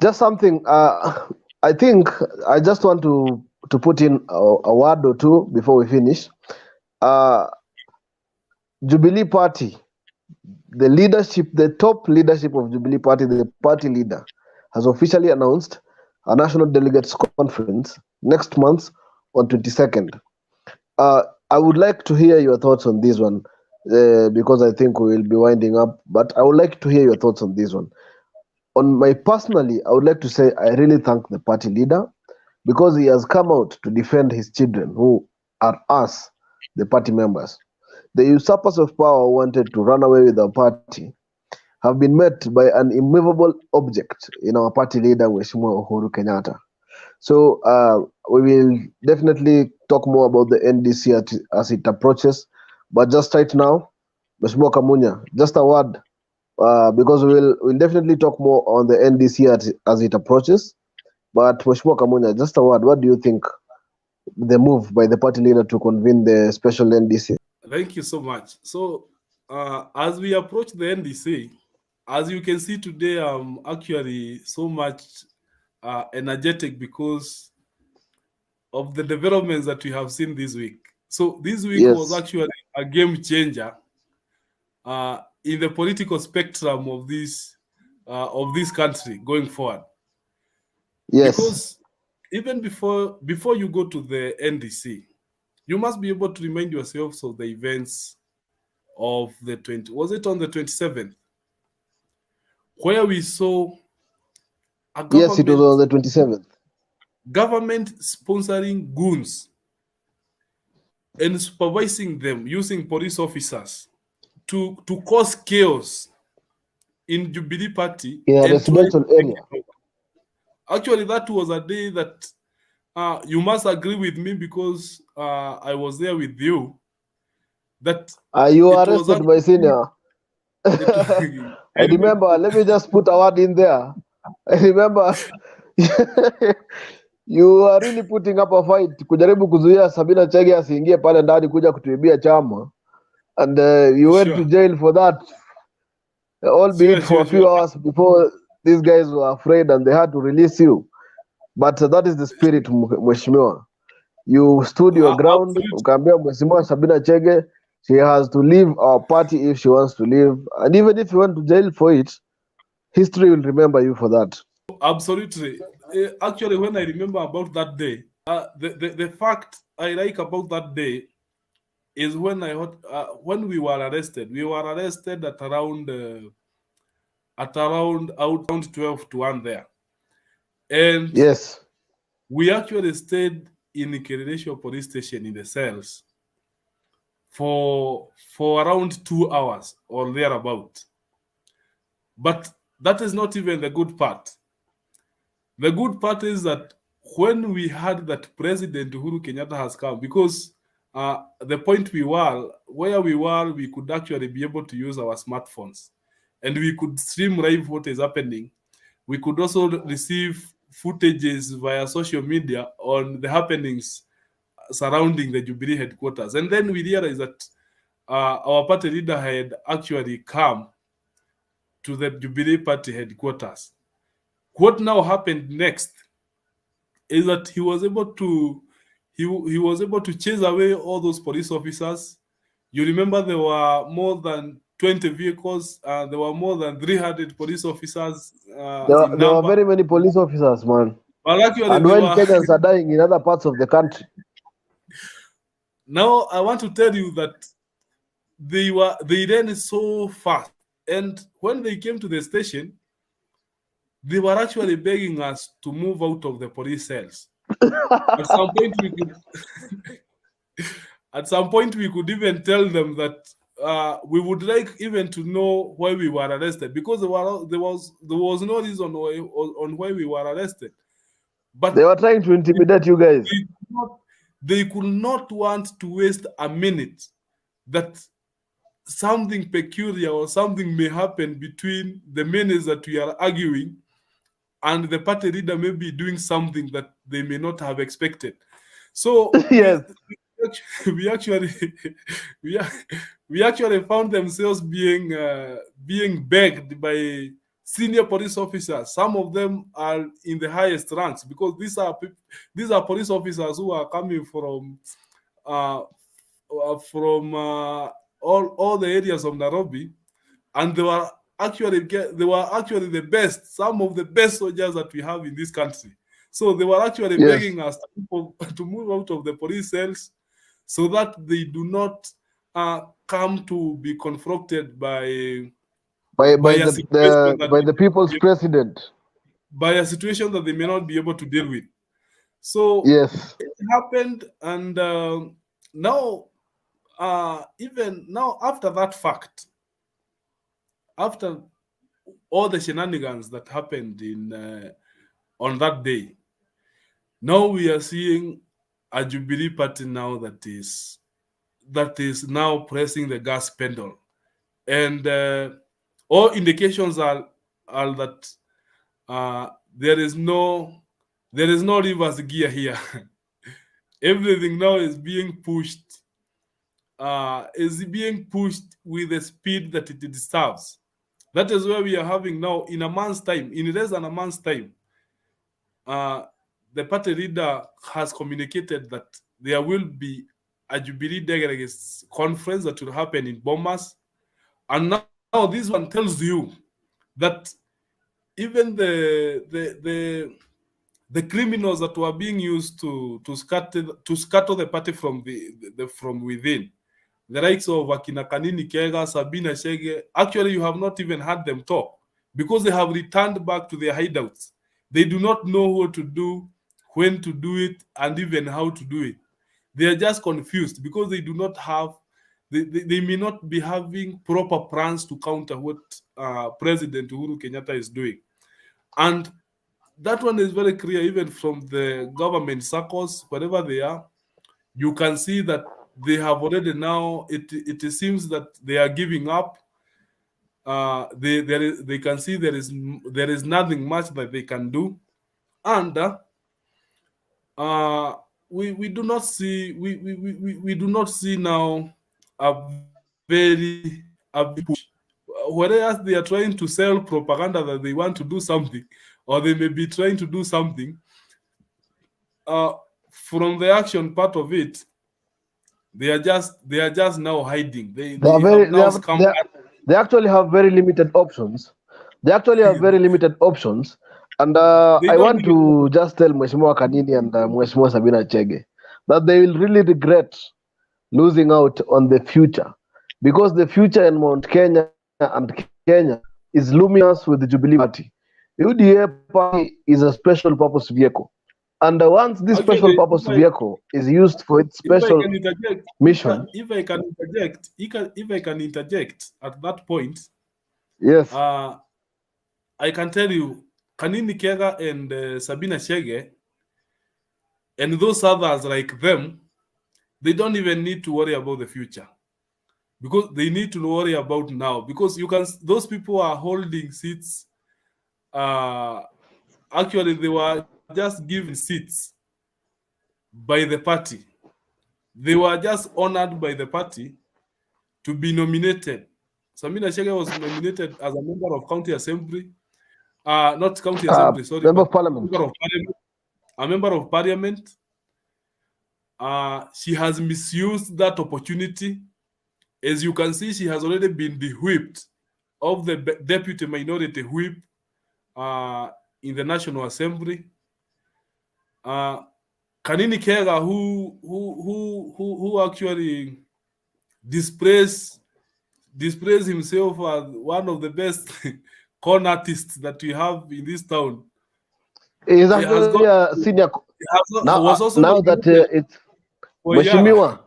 Just something. I think I just want to put in a word or two before we finish. Uh, Jubilee Party, the leadership, the top leadership of Jubilee Party, the party leader, has officially announced a national delegates conference next month on 22nd. Uh, I would like to hear your thoughts on this one because I think we will be winding up. But I would like to hear your thoughts on this one. On my personally, I would like to say I really thank the party leader because he has come out to defend his children, who are us, the party members. The usurpers of power who wanted to run away with our party have been met by an immovable object in our party leader, Mheshimiwa Uhuru Kenyatta. So we will definitely talk more about the NDC as it approaches. But just right now, Mheshimiwa Kamunya, just a word, because we'll definitely talk more on the NDC as it approaches. But Mheshimiwa Kamunya, just a word, what do you think the move by the party leader to convene the special NDC? Thank you so much. So, as we approach the NDC, as you can see today, I'm actually so much energetic because of the developments that we have seen this week. So, this week was Yes, actually a game changer in the political spectrum of this country going forward. yes, Because even before you go to the NDC, you must be able to remind yourselves of the events of the 20, was it on the 27th, where we saw a yes, it was on the 27th. government sponsoring goons and supervising them using police officers to cause chaos in Jubilee Party In a and try to residential take area. it over. Actually, that was a day that you must agree with me because I was there with you, that You it was arrested my actually senior. it, I remember, let me just put a word in there. I remember you are really putting up a fight kujaribu kuzuia Sabina Chege asiingie pale ndani kuja kutuibia chama, and you went to sure, jail for that, albeit sure, for a sure, sure. few hours before these guys were afraid and they had to release you. But that is the spirit, mheshimiwa. You stood your ground, Absolutely. ukaambia mheshimiwa Sabina Chege she has to leave our party if she wants to leave, and even if you went to jail for it, history will remember you for that. Absolutely. Actually, when I remember about that day, the fact I like about that day is when we were arrested. We were arrested at around 12 to 1 there, and Yes, we actually stayed in Kiririshio police station in the cells for around 2 hours or thereabout. But that is not even the good part. The good part is that when we heard that President Uhuru Kenyatta has come, because the point where we were, we could actually be able to use our smartphones and we could stream live what is happening. We could also receive footages via social media on the happenings surrounding the Jubilee headquarters. And then we realized that our party leader had actually come to the Jubilee Party headquarters. What now happened next is that he was able to chase away all those police officers. You remember there were more than 20 vehicles, there were more than 300 police officers in there were number. very many police officers, man. But actually, And they while were. Kenyans are dying in other parts of the country. Now I want to tell you that they ran so fast, and when they came to the station, they were actually begging us to move out of the police cells. At some point, we could At some point, we could even tell them that we would like even to know why we were arrested, because there was no reason on why we were arrested. They But were trying to intimidate you guys. they could not, they could not want to waste a minute that something peculiar or something may happen between the minutes that we are arguing and the party leader may be doing something that they may not have expected. So Yes. we actually we, ac- we actually found themselves being begged by senior police officers. Some of them are in the highest ranks because these are police officers who are coming from uh, all the areas of Nairobi, and they were actually the best, some of the best soldiers that we have in this country. So they were actually Yes. begging us to move out of the police cells so that they do not come to be confronted by a situation that by the people's president. by a situation that they may not be able to deal with. So Yes. it happened, and now even now after that fact, after all the shenanigans that happened in on that day, now we are seeing a Jubilee Party now that is now pressing the gas pedal, and all indications are that there is no reverse gear here. Everything now is being pushed with the speed that it deserves. That is where we are having now, in less than a month's time, the party leader has communicated that there will be a Jubilee delegates conference that will happen in Bomas. And now this one tells you that even the criminals that were being used to scatter the party from from within, the likes of Akina Kanini Kega, Sabina Shege, actually you have not even had them talk because they have returned back to their hideouts. They do not know what to do, when to do it, and even how to do it. They are just confused because they do not have, they may not be having proper plans to counter what President Uhuru Kenyatta is doing. And that one is very clear, even from the government circles, wherever they are. You can see that they have already now, it seems that they are giving up. They can see there is nothing much that they can do. And we do not see we do not see now a big push. Whereas they are trying to sell propaganda that they want to do something, or they may be trying to do something, from the action part of it, they are just now hiding. They Actually have very limited options. They actually have very limited options. And they I don't want even to just tell Mheshimiwa Kanini and Mheshimiwa Sabina Chege that they will really regret losing out on the future, because the future in Mount Kenya and Kenya is luminous with the Jubilee Party. UDA Party is a special purpose vehicle. And once this special actually, purpose vehicle is used for its special mission. if I can interject at that point, Yes. I can tell you, Kanini Kega and Sabina Shege and those others like them, they don't even need to worry about the future, because they need to worry about now. Because those people are holding seats. Actually, they were just given seats by the party. They were just honored by the party to be nominated. Sabina Shege was nominated as a member of county assembly. Not county assembly, sorry, member but of parliament. A member of parliament. She has misused that opportunity. As you can see, she has already been the whipped of the deputy minority whip in the National Assembly. Kanini Kega, who actually displays himself as one of the best con artists that we have in this town. He's actually a senior. Now that it's Mheshimiwa,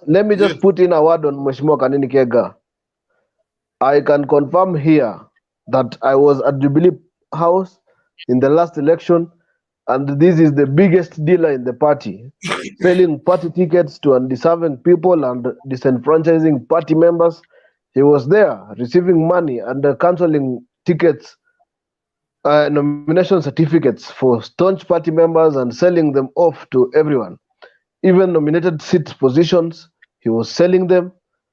let me just put in a word on Mheshimiwa Kanini Kega. I can confirm here that I was at Jubilee House in the last election, and this is the biggest dealer in the party, selling party tickets to undeserving people and disenfranchising party members. He was there receiving money and cancelling tickets, nomination certificates for staunch party members and selling them off to everyone. Even nominated seat positions, he was selling them.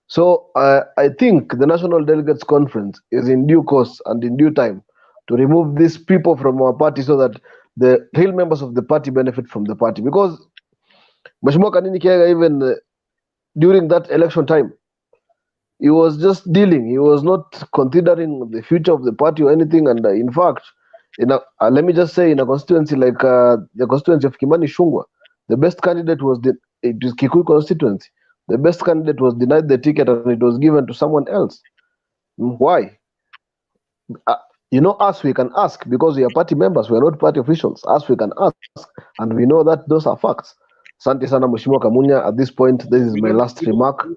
So I think the National Delegates Conference is in due course and in due time. to remove these people from our party so that the real members of the party benefit from the party. Because Mheshimiwa Kanini Kega, even during that election time, he was just dealing. He was not considering the future of the party or anything. And in fact, let me just say, in a constituency like the constituency of Kimani Shungwa, the best candidate was it is Kikuyu constituency. The best candidate was denied the ticket and it was given to someone else. Why? Us, we can ask because we are party members. We are not party officials. Us, we can ask, and we know that those are facts. Asante sana Mheshimiwa Kamunya. At this point, this is my last remark.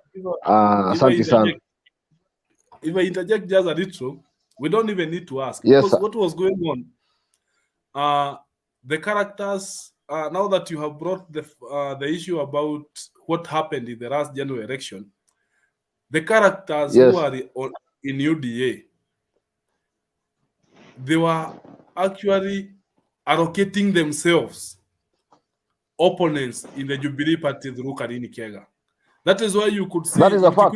Asante sana. If I interject just a little, we don't even need to ask. Yes, because sir. What was going on, the characters, now that you have brought the issue about what happened in the last general election, the characters who are in UDA, they were actually allocating themselves opponents in the Jubilee Party through Kanini Kega. That is why you could see that is a fact.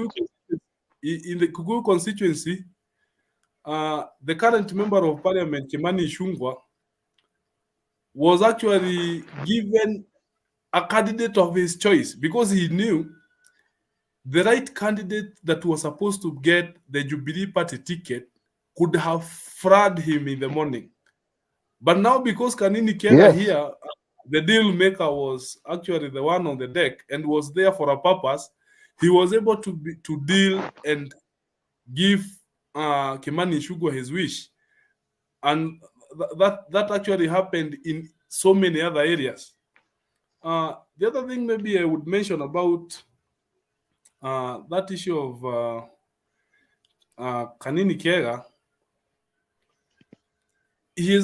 In the Kikuyu constituency, the current member of parliament, Kimani Ichung'wah, was actually given a candidate of his choice because he knew the right candidate that was supposed to get the Jubilee Party ticket could have fraud him in the morning. But now, because Kanini Kega here, the deal maker was actually the one on the deck and was there for a purpose, he was able to deal and give Kimani Ichung'wah his wish. And that actually happened in so many other areas. The other thing maybe I would mention about that issue of Kanini Kega, he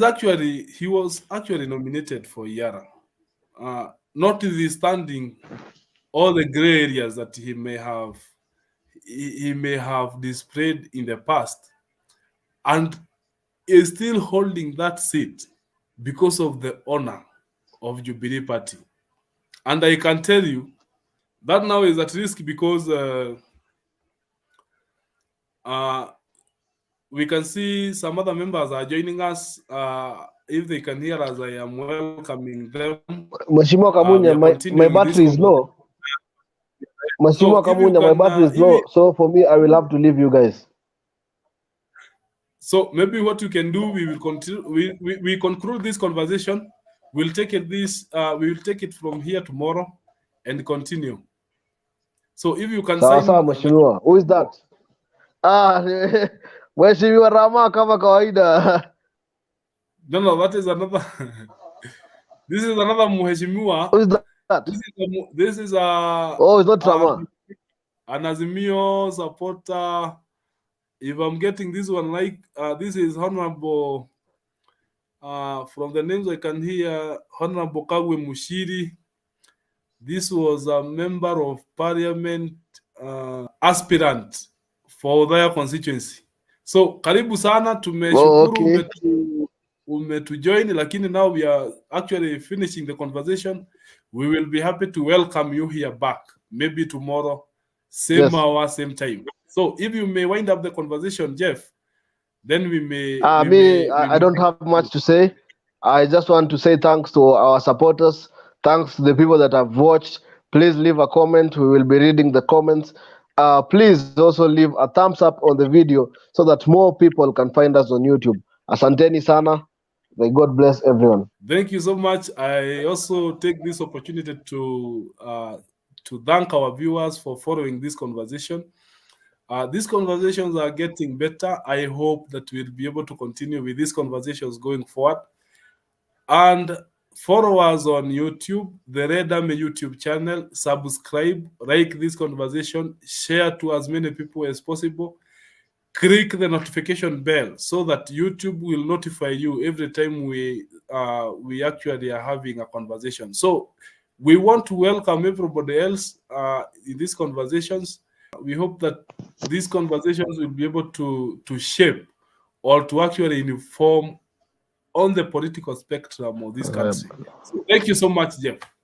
was actually nominated for Yara, notwithstanding all the gray areas that he may have displayed in the past, and is still holding that seat because of the honor of Jubilee Party. And I can tell you that now is at risk because we can see some other members are joining us. If they can hear us, I am welcoming them. Mheshimiwa Kamunya, my battery is low. Mheshimiwa Kamunya, my battery is low. So for me, I will have to leave you guys. So maybe what you can do, we will continue. We conclude this conversation. We'll take it we will take it from here tomorrow and continue. So if you can sign. Mheshimiwa. Who is that? Mheshimiwa Rama kama kawaida. No, that is another. This is another Mheshimiwa. Who is that? This is oh, it's not Rama. An Azimio supporter. If I'm getting this one right, this is Honorable. From the names I can hear, Honorable Kagwe Mushiri. This was a member of parliament, aspirant for their constituency. So karibu sana, tumeshukuru umetujoin, lakini now we are actually finishing the conversation. We will be happy to welcome you here back, maybe tomorrow, same hour, same time. So if you may wind up the conversation, Jeff, then we may... I don't have much to say. I just want to say thanks to our supporters. Thanks to the people that have watched. Please leave a comment. We will be reading the comments. Please also leave a thumbs up on the video so that more people can find us on YouTube. Asanteni sana. May God bless everyone. Thank you so much. I also take this opportunity to thank our viewers for following this conversation. These conversations are getting better. I hope that we'll be able to continue with these conversations going forward. And follow us on YouTube, the Red Army YouTube channel. Subscribe, like this conversation, share to as many people as possible. Click the notification bell so that YouTube will notify you every time we actually are having a conversation. So we want to welcome everybody else in these conversations. We hope that these conversations will be able to shape or to actually inform on the political spectrum of this country. So thank you so much, Jeff.